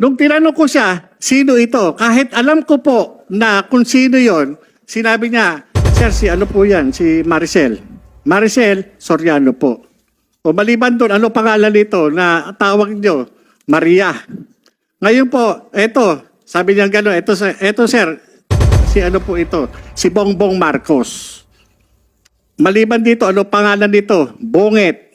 Nung tinanong ko siya, sino ito? Kahit alam ko po na kung sino yon, sinabi niya, Sir, si ano po yan? Si Maricel. Maricel Soriano po. O maliban doon, ano pangalan nito na tawag niyo? Maria. Ngayon po, eto, sabi niya gano'n, eto sir, si ano po ito? Si Bongbong Marcos. Maliban dito, ano pangalan nito? Bonget.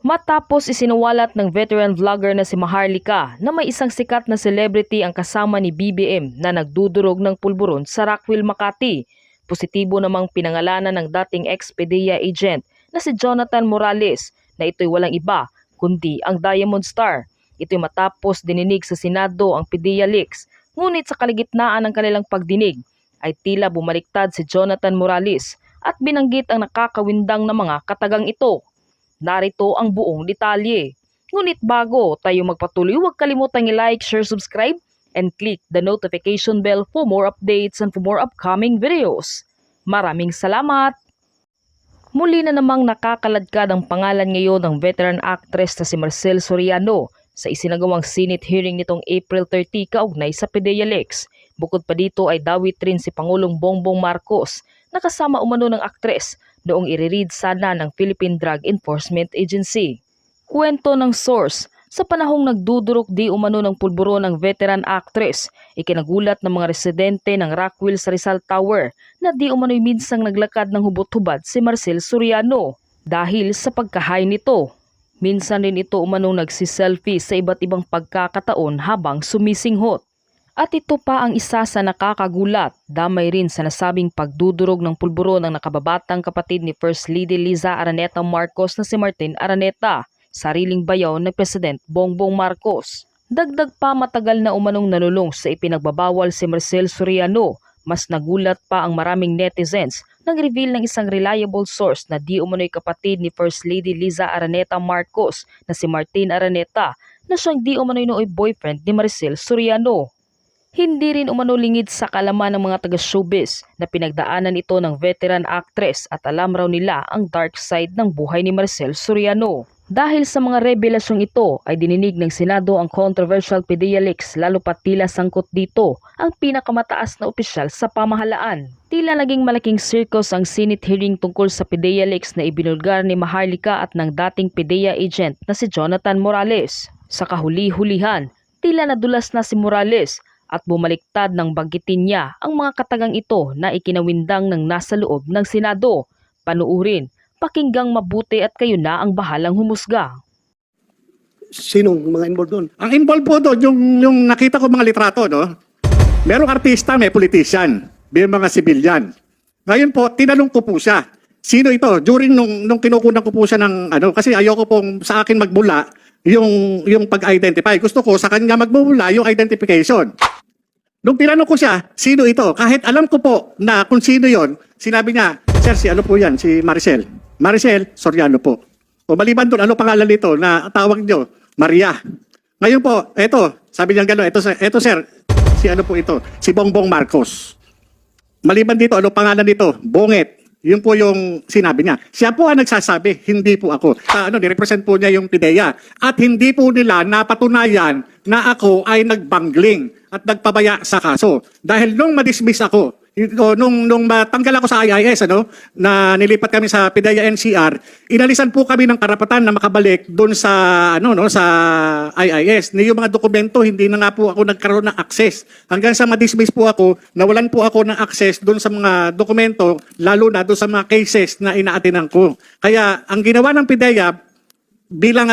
Matapos isinuwalat ng veteran vlogger na si Maharlika na may isang sikat na celebrity ang kasama ni BBM na nagdudurog ng pulburon sa Rockville, Makati. Positibo namang pinangalanan ng dating ex-PDEA agent na si Jonathan Morales na ito'y walang iba kundi ang Diamond Star. Ito'y matapos dininig sa Senado ang PDEA leaks. Ngunit sa kaligitnaan ng kanilang pagdinig ay tila bumaliktad si Jonathan Morales at binanggit ang nakakawindang na mga katagang ito. Narito ang buong detalye. Ngunit bago tayo magpatuloy, huwag kalimutang i-like, share, subscribe, and click the notification bell for more updates and for more upcoming videos. Maraming salamat! Muli na namang nakakaladkad ang pangalan ngayon ng veteran actress na si Maricel Soriano sa isinagawang Senate hearing nitong April 30 kaugnay sa PDEA leaks. Bukod pa dito ay dawit rin si Pangulong Bongbong Marcos na kasama umano ng aktres noong i-read sana ng Philippine Drug Enforcement Agency. Kwento ng source, sa panahong nagdudurok di umano ng pulburo ng veteran actress, ikinagulat ng mga residente ng Rockville sa Rizal Tower na di umano'y minsang naglakad ng hubot-hubad si Maricel Soriano dahil sa pagkahay nito. Minsan rin ito umanong nagsiselfie sa iba't ibang pagkakataon habang sumisinghot. At ito pa ang isa sa nakakagulat, damay rin sa nasabing pagdudurog ng pulburo ng nakababatang kapatid ni First Lady Liza Araneta Marcos na si Martin Araneta, sariling bayaw ng President Bongbong Marcos. Dagdag pa matagal na umanong nanulong sa ipinagbabawal si Maricel Soriano, mas nagulat pa ang maraming netizens nang reveal ng isang reliable source na di umano'y kapatid ni First Lady Liza Araneta Marcos na si Martin Araneta na siyang di umano'y nooy boyfriend ni Maricel Soriano. Hindi rin umano lingid sa kalaman ng mga taga-showbiz na pinagdaanan ito ng veteran actress at alam raw nila ang dark side ng buhay ni Maricel Soriano. Dahil sa mga revelasyong ito ay dininig ng Senado ang controversial PDEA leaks lalo pat tila sangkot dito ang pinakamataas na opisyal sa pamahalaan. Tila naging malaking circus ang Senate hearing tungkol sa PDEA leaks na ibinulgar ni Maharlika at ng dating PDEA agent na si Jonathan Morales. Sa kahuli-hulihan, tila nadulas na si Morales at bumaliktad ng banggitin niya ang mga katagang ito na ikinawindang ng nasa loob ng Senado. Panuurin, pakinggang mabuti at kayo na ang bahalang humusga. Sinong mga involved doon? Ang involved po doon, yung nakita ko mga litrato, no? Merong artista, may politician, may mga civilian. Ngayon po, tinanong ko po siya, sino ito? During nung kinukunan ko po siya ng, kasi ayoko pong sa akin magbula yung pag-identify. Gusto ko sa kanya magbula yung identification. Nung tinanong ko siya, sino ito? Kahit alam ko po na kung sino yon, sinabi niya, Sir, si ano po yan? Si Maricel. Maricel Soriano po. O maliban doon, ano pangalan nito na tawag niyo? Maria. Ngayon po, eto, sabi niya gano'n, eto sir, si ano po ito? Si Bongbong Marcos. Maliban dito, ano pangalan nito? Bonget. Yun po yung sinabi niya. Siya po ang nagsasabi, hindi po ako. Nirepresent po niya yung PDEA. At hindi po nila napatunayan na ako ay nagbangling at nagpabaya sa kaso. Dahil nung madismiss ako, nung matanggal ako sa IIS, na nilipat kami sa PDEA NCR, inalisan po kami ng karapatan na makabalik doon sa sa IIS. Yung mga dokumento hindi na nga po ako nagkaroon ng access. Hanggang sa ma-dismiss po ako, nawalan po ako ng access doon sa mga dokumento, lalo na doon sa mga cases na inaatinan ko. Kaya ang ginawa ng PDEA bilang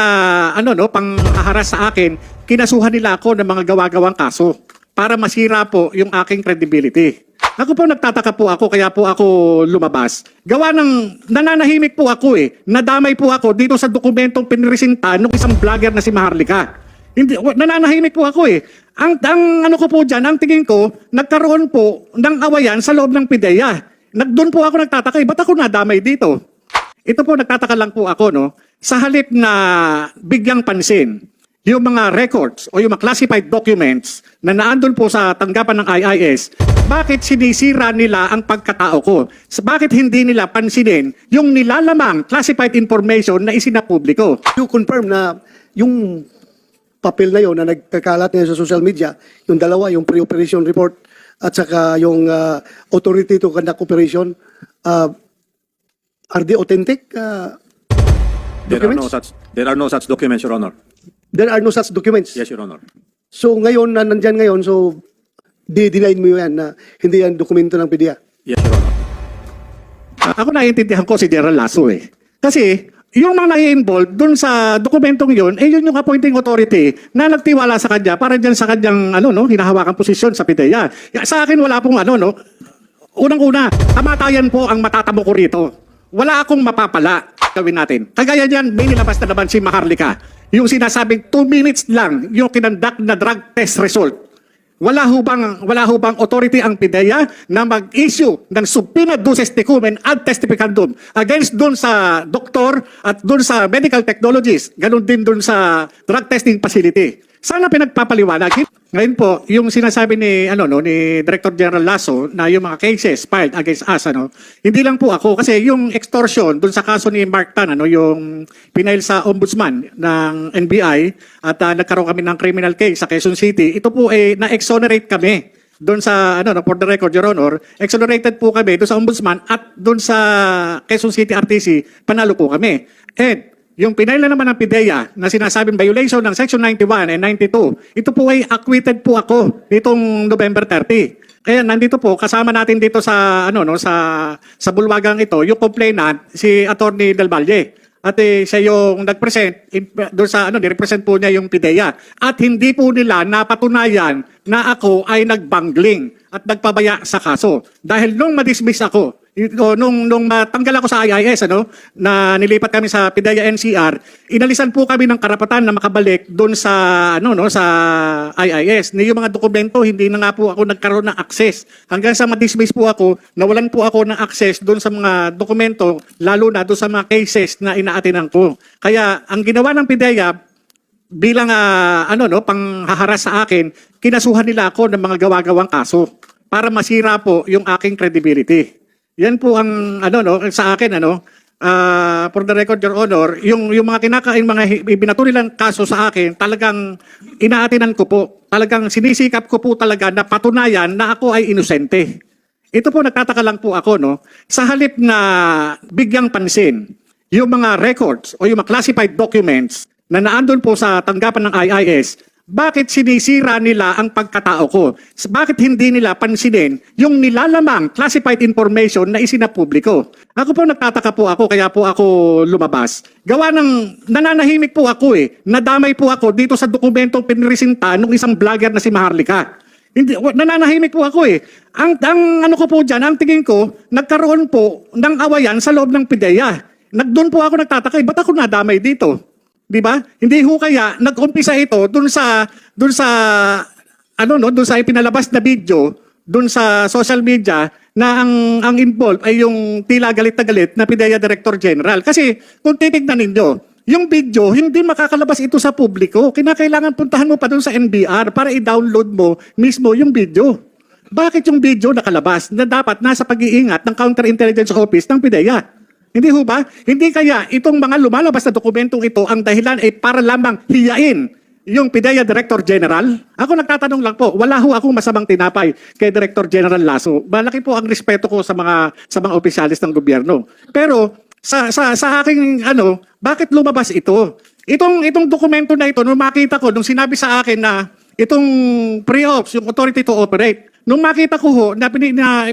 pang-haras sa akin, kinasuhan nila ako ng mga gawa-gawang kaso para masira po yung aking credibility. Ako po nagtataka po ako, kaya po ako lumabas. Gawa ng nananahimik po ako Nadamay po ako dito sa dokumentong pinresinta ng isang vlogger na si Maharlika. Hindi, nananahimik po ako Ang ano ko po dyan, ang tingin ko, nagkaroon po ng awayan sa loob ng PDEA. Doon po ako nagtataka, ba't ako nadamay dito? Ito po nagtataka lang po ako, sa halip na bigyang pansin yung mga records o yung mga classified documents na naandun po sa tanggapan ng IIS, bakit sinisira nila ang pagkatao ko? Bakit hindi nila pansinin yung nilalamang classified information na isinapubliko? You confirm na yung papel na yon na nagkakalat ngayon sa social media, yung dalawa, yung pre-operation report at saka yung authority to conduct operation, are they authentic? Documents? There are no such documents, Your Honor. There are no such documents. Yes, Your Honor. So ngayon, na nandyan ngayon, so di-deny mo yan na hindi yan dokumento ng PDEA. Yes, Your Honor. Ako naiintindihan ko si General Lasso eh. Kasi yung mga nai-involve dun sa dokumentong yun, eh yun yung appointing authority na nagtiwala sa kanya para dyan sa kanyang hinahawakan posisyon sa PDEA. Sa akin wala pong unang-una, kamatayan po ang matatamo ko rito. Wala akong mapapala. Gawin natin. Kagaya niyan, may nilabas na naman si Maharlika. Yung sinasabing 2 minutes lang yung kinandak na drug test result. Wala hubang authority ang PDEA na mag-issue ng subpoena duces tecum ad testificandum against dun sa doktor at dun sa medical technologies, ganun din dun sa drug testing facility. Sana pinagpapaliwanag. Ngayon po, yung sinasabi ni Director General Lasso na yung mga cases filed against us, hindi lang po ako kasi yung extortion dun sa kaso ni Mark Tan, yung pinail sa ombudsman ng NBI at nagkaroon kami ng criminal case sa Quezon City, ito po na-exonerate kami doon sa for the record, Your Honor, exonerated po kami doon sa ombudsman at doon sa Quezon City RTC, panalo po kami. And yung pinail na naman ng PDEA na sinasabing violation ng Section 91 and 92, ito po ay acquitted po ako nitong November 30. Kaya nandito po, kasama natin dito sa, sa bulwagang ito, yung complainant, si Attorney Del Valle. At siya yung nag-present, doon sa, nirepresent po niya yung PDEA. At hindi po nila napatunayan na ako ay nagbangling at nagpabaya sa kaso. Dahil nung madismiss ako, nung matanggal ako sa IIS, na nilipat kami sa PDEA NCR, inalisan po kami ng karapatan na makabalik doon sa, sa IIS. Yung mga dokumento, hindi na nga po ako nagkaroon ng access. Hanggang sa madismiss po ako, nawalan po ako ng access doon sa mga dokumento, lalo na doon sa mga cases na inaatinan ko. Kaya, ang ginawa ng PDEA, bilang panghaharas sa akin, kinasuhan nila ako ng mga gawa-gawang kaso para masira po yung aking credibility. Yan po ang sa akin for the record, Your Honor, yung mga ibinato nilang kaso sa akin, talagang inaatinan ko po. Talagang sinisikap ko po talaga na patunayan na ako ay inosente. Ito po nagtataka lang po ako sa halip na bigyang pansin yung mga records o yung mga classified documents na naandun po sa tanggapan ng IIS, bakit sinisira nila ang pagkatao ko? Bakit hindi nila pansinin yung nilalamang classified information na isinapubliko? Ako po nagtataka po ako, kaya po ako lumabas. Gawa ng nananahimik po ako nadamay po ako dito sa dokumentong pinresinta ng isang vlogger na si Maharlika. Hindi, nananahimik po ako Ang ko po dyan, ang tingin ko, nagkaroon po ng awayan sa loob ng PDEA. Doon po ako nagtataka, ba't ako nadamay dito? Di ba? Hindi ho kaya nag-umpisa ito doon sa ipinalabas na video doon sa social media na ang involved ay yung tila galit na galit na PDEA Director General. Kasi kung titignan ninyo, yung video hindi makakalabas ito sa publiko. Kinakailangan puntahan mo pa doon sa NBR para i-download mo mismo yung video. Bakit yung video nakalabas na dapat nasa pag-iingat ng Counterintelligence Office ng PDEA? Hindi ho ba? Hindi kaya itong mga lumalabas na dokumentong ito ang dahilan ay para lamang hiyain yung PDEA Director General? Ako nagtatanong lang po, wala ho akong masamang tinapay kay Director General Lasso. Malaki po ang respeto ko sa mga opisyalis ng gobyerno. Pero sa aking bakit lumabas ito? Itong dokumento na ito, nung makita ko, nung sinabi sa akin na itong pre-ops, yung authority to operate, nung makita ko ho na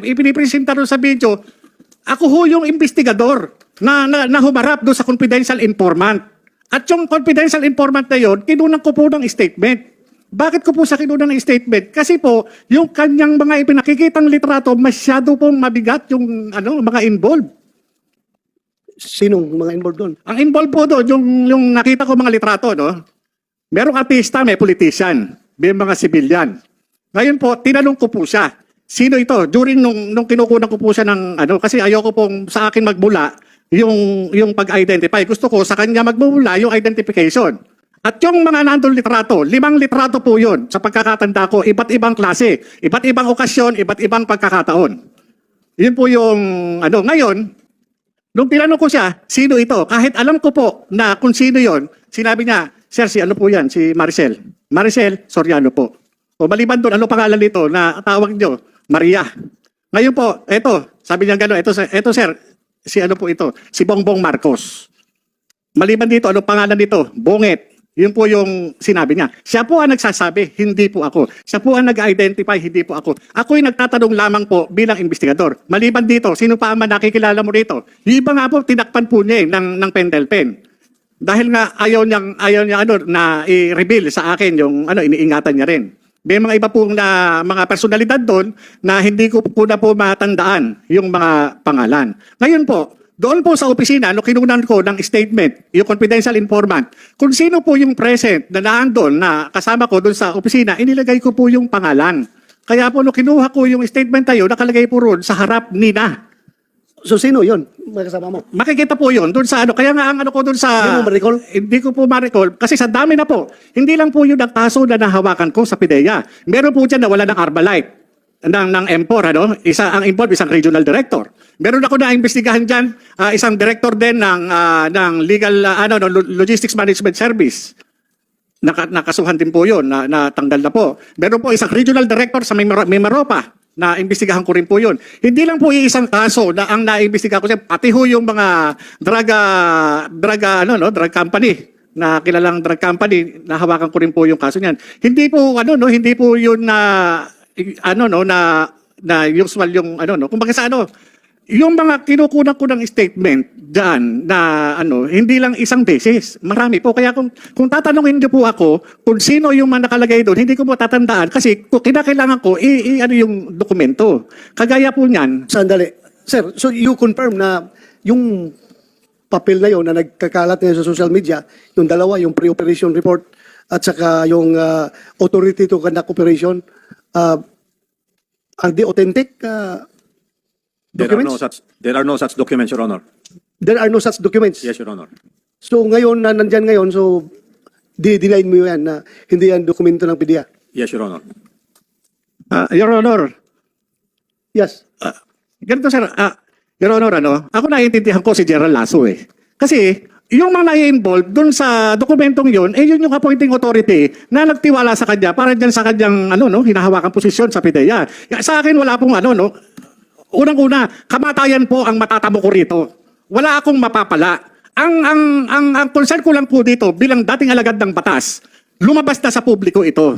ipinipresenta doon sa video, ako ho yung investigador na humarap doon sa confidential informant. At yung confidential informant na yun, kinunan ko po ng statement. Bakit ko po sa kinunan ng statement? Kasi po, yung kanyang mga ipinakikitang litrato, masyado pong mabigat yung mga involved. Sinong mga involved doon? Ang involved po doon, yung nakita ko mga litrato, merong artista, may politician, may mga civilian. Ngayon po, tinanong ko po siya, sino ito? During nung kinukunan ko po siya ng kasi ayoko pong sa akin magmula yung pag-identify. Gusto ko sa kanya magmumula yung identification. At yung mga nandun litrato, 5 litrato po yun sa pagkakatanda ko, iba't ibang klase, iba't ibang okasyon, iba't ibang pagkakataon. Yun po yung ngayon, nung tinanong ko siya, sino ito? Kahit alam ko po na kung sino yon, sinabi niya, Sir, si ano po yan? Si Maricel. Maricel Soriano po. O maliban doon, ano pangalan nito na tawag nyo? Maria. Ngayon po, eto, sabi niya gano'n, eto sir, si ano po ito? Si Bongbong Marcos. Maliban dito, ano pangalan nito? Bonget. Yun po yung sinabi niya. Siya po ang nagsasabi, hindi po ako. Siya po ang nag-identify, hindi po ako. Ako'y nagtatanong lamang po bilang investigador. Maliban dito, sino pa ang nakikilala mo rito? Yung iba nga po, tinakpan po niya ng pentel pen. Dahil nga ayaw niya na i-reveal sa akin yung iniingatan niya rin. May mga iba pong mga personalidad doon na hindi ko po na po matandaan yung mga pangalan. Ngayon po, doon po sa opisina, kinunan ko ng statement, yung confidential informant, kung sino po yung present na naandun na kasama ko doon sa opisina, inilagay ko po yung pangalan. Kaya po kinuha ko yung statement tayo, nakalagay po roon sa harap nina. So sino yun? May kasama mo? Makikita po yun doon sa kaya nga ang ko doon sa... Hindi mo ma-recall? Hindi ko po ma-recall kasi sa dami na po. Hindi lang po yun ang kaso na nahawakan ko sa PIDEA. Meron po dyan na wala ng Arbalite. ng M4 ang involved isang regional director. Meron ako na imbestigahan diyan, isang director din ng legal logistics management service. Nakasuhan din po 'yon, natanggal na po. Meron po isang regional director sa Mimaropa na imbestigahan ko rin po 'yon. Hindi lang po iisang kaso na ang naimbestigahan ko, pati ho yung mga drug company na kilalang drug company, nahawakan ko rin po yung kaso niyan. Hindi po hindi po 'yun na usual yung kumbaga sa yung mga kinukunan ko ng statement diyan na hindi lang isang beses, marami po. Kaya kung tatanungin niyo po ako kung sino yung mga nakalagay doon, hindi ko po tatandaan kasi kinakailangan ko yung dokumento. Kagaya po niyan. Sandali. Sir, so you confirm na yung papel na yon na nagkakalat ngayon sa social media, yung dalawa, yung pre-operation report at saka yung authority to conduct operation, are they authentic documents? There are no such documents, Your Honor. There are no such documents? Yes, Your Honor. So ngayon na nandyan ngayon, so di-deny mo yan na hindi yan dokumento ng PDEA? Yes, Your Honor. Your Honor, Yes. ganito sir, Your Honor, ako naiintindihan ko si General Lasso Kasi yung mga nai-involve dun sa dokumentong yun, yun yung appointing authority na nagtiwala sa kanya para dyan sa kanyang hinahawakan posisyon sa PIDEA. Sa akin wala pong unang-una, kamatayan po ang matatamo ko rito. Wala akong mapapala. Ang concern ko lang po dito bilang dating alagad ng batas, lumabas na sa publiko ito.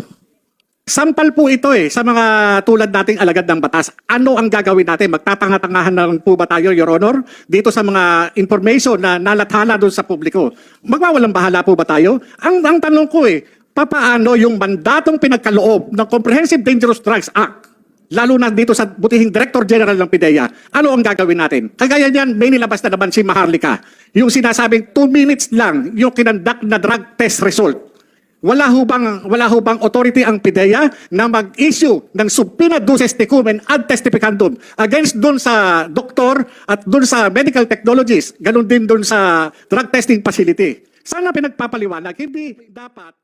Sampal po ito sa mga tulad nating alagad ng batas. Ano ang gagawin natin? Magtatanga-tangahan na lang po ba tayo, Your Honor? Dito sa mga information na nalathala doon sa publiko. Magwawalang bahala po ba tayo? Ang tanong ko papaano yung mandatong pinagkaloob ng Comprehensive Dangerous Drugs Act, lalo na dito sa butihing Director General ng PIDEA, ano ang gagawin natin? Kagaya niyan, may nilabas na naman si Maharlika. Yung sinasabing 2 minutes lang yung kinandak na drug test result. Wala ho bang authority ang PIDEA na mag-issue ng subpoena duces tecumem ad testificandum against dun sa doktor at dun sa medical technologies, ganun din dun sa drug testing facility. Sana pinagpapaliwanag, hindi dapat